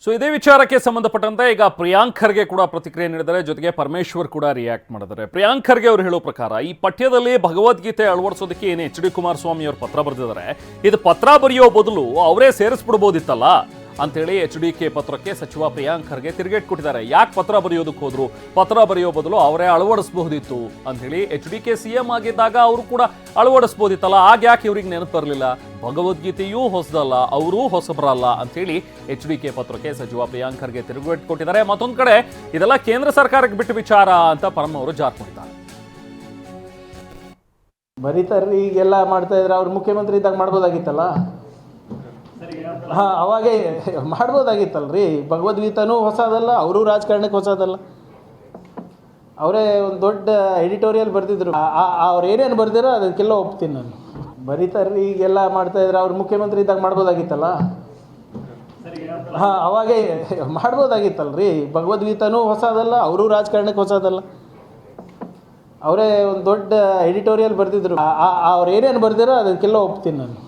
So ಇದೇ ವಿಚಾರಕ್ಕೆ ಸಂಬಂಧಪಟ್ಟಂತೆ ಈಗ ಪ್ರಿಯಾಂಕ್ ಖರ್ಗೆ ಕೂಡ ಪ್ರತಿಕ್ರಿಯೆ ನೀಡಿದ್ದಾರೆ. ಜೊತೆಗೆ ಪರಮೇಶ್ವರ್ ಕೂಡ ರಿಯಾಕ್ಟ್ ಮಾಡಿದ್ದಾರೆ. ಪ್ರಿಯಾಂಕ್ ಖರ್ಗೆ ಅವರು ಹೇಳೋ ಪ್ರಕಾರ ಈ ಪಠ್ಯದಲ್ಲಿ ಭಗವದ್ಗೀತೆ ಅಳವಡಿಸೋದಕ್ಕೆ ಏನು ಎಚ್ ಡಿ ಕುಮಾರಸ್ವಾಮಿ ಅವರು ಪತ್ರ ಬರೆದಿದ್ದಾರೆ, ಇದು ಪತ್ರ ಬರೆಯೋ ಬದಲು ಅವರೇ ಸೇರಿಸ್ಬಿಡ್ಬೋದಿತ್ತಲ್ಲ ಅಂತೇಳಿ ಎಚ್ ಡಿ ಕೆ ಪತ್ರಕ್ಕೆ ಸಚಿವ ಪ್ರಿಯಾಂಕ್ ಖರ್ಗೆ ತಿರುಗೇಟ್ ಕೊಟ್ಟಿದ್ದಾರೆ. ಯಾಕೆ ಪತ್ರ ಬರೆಯೋದಕ್ಕೆ ಹೋದ್ರು, ಪತ್ರ ಬರೆಯೋ ಬದಲು ಅವರೇ ಅಳವಡಿಸಬಹುದಿತ್ತು ಅಂತ ಹೇಳಿ. ಎಚ್ ಡಿ ಕೆ ಸಿಎಂ ಆಗಿದ್ದಾಗ ಅವರು ಕೂಡ ಅಳವಡಿಸಬಹುದಿತ್ತಲ್ಲ, ಆಗ ಯಾಕೆ ಇವ್ರಿಗೆ ನೆನಪು ಬರಲಿಲ್ಲ? ಭಗವದ್ಗೀತೆಯೂ ಹೊಸದಲ್ಲ, ಅವರೂ ಹೊಸಬರಲ್ಲ ಅಂತೇಳಿ ಎಚ್ ಡಿ ಕೆ ಪತ್ರಕ್ಕೆ ಸಚಿವ ಪ್ರಿಯಾಂಕ್ ಖರ್ಗೆ ತಿರುಗೇಟ್ ಕೊಟ್ಟಿದ್ದಾರೆ. ಮತ್ತೊಂದು ಕಡೆ ಇದೆಲ್ಲ ಕೇಂದ್ರ ಸರ್ಕಾರಕ್ಕೆ ಬಿಟ್ಟು ವಿಚಾರ ಅಂತ ಪರಮ ಅವರು ಜಾರ್ಕೊಂಡಿದ್ದಾರೆ. ಬರೀತಾರ್ರಿ, ಈಗೆಲ್ಲ ಮಾಡ್ತಾ ಇದ್ರೆ ಅವ್ರು ಮುಖ್ಯಮಂತ್ರಿ ಇದ್ದಾಗ ಮಾಡ್ಬೋದಾಗಿತ್ತಲ್ಲ. ಅವಾಗೇ ಮಾಡ್ಬೋದಾಗಿತ್ತಲ್ರಿ. ಭಗವದ್ಗೀತಾನೂ ಹೊಸದಲ್ಲ, ಅವರು ರಾಜಕಾರಣಕ್ಕೆ ಹೊಸದಲ್ಲ. ಅವರೇ ಒಂದು ದೊಡ್ಡ ಎಡಿಟೋರಿಯಲ್ ಬರೆದಿದ್ರು. ಅವ್ರು ಏನೇನು ಬರ್ದಿರೋ ಅದಕ್ಕೆಲ್ಲ ಒಪ್ತೀನಿ ನಾನು. ಬರೀತಾರ್ರಿ, ಈಗೆಲ್ಲ ಮಾಡ್ತಾ ಇದ್ರೆ ಅವ್ರು ಮುಖ್ಯಮಂತ್ರಿ ಇದ್ದಾಗ ಮಾಡ್ಬೋದಾಗಿತ್ತಲ್ಲ. ಅವಾಗೇ ಮಾಡ್ಬೋದಾಗಿತ್ತಲ್ರಿ. ಭಗವದ್ಗೀತಾನೂ ಹೊಸದಲ್ಲ, ಅವರು ರಾಜಕಾರಣಕ್ಕೆ ಹೊಸದಲ್ಲ. ಅವರೇ ಒಂದು ದೊಡ್ಡ ಎಡಿಟೋರಿಯಲ್ ಬರೆದಿದ್ರು. ಅವ್ರು ಏನೇನು ಬರ್ದಿರೋ ಅದಕ್ಕೆಲ್ಲ ಒಪ್ತೀನಿ ನಾನು.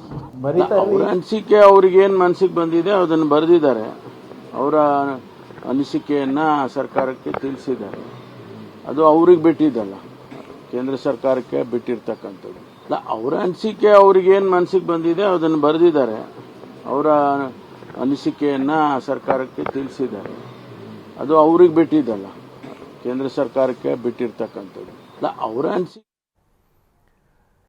ಅವ್ರ ಅನಿಸಿಕೆ ಅವ್ರಿಗೇನು ಮನಸ್ಸಿಗೆ ಬಂದಿದೆ ಅದನ್ನು ಬರೆದಿದ್ದಾರೆ. ಅವರ ಅನಿಸಿಕೆಯನ್ನ ಸರ್ಕಾರಕ್ಕೆ ತಿಳಿಸಿದ್ದಾರೆ. ಅದು ಅವ್ರಿಗೆ ಬಿಟ್ಟಿದ್ದಲ್ಲ, ಕೇಂದ್ರ ಸರ್ಕಾರಕ್ಕೆ ಬಿಟ್ಟಿರ್ತಕ್ಕಂಥದ್ದು. ಅಲ್ಲ, ಅವರ ಅನಿಸಿಕೆ ಅವ್ರಿಗೇನು ಮನಸ್ಸಿಗೆ ಬಂದಿದೆ ಅದನ್ನು ಬರೆದಿದ್ದಾರೆ. ಅವರ ಅನಿಸಿಕೆಯನ್ನ ಸರ್ಕಾರಕ್ಕೆ ತಿಳಿಸಿದ್ದಾರೆ. ಅದು ಅವ್ರಿಗೆ ಬಿಟ್ಟಿದ್ದಲ್ಲ, ಕೇಂದ್ರ ಸರ್ಕಾರಕ್ಕೆ ಬಿಟ್ಟಿರ್ತಕ್ಕಂಥದ್ದು. ಅಲ್ಲ, ಅವರ ಅನಿಸಿಕೆ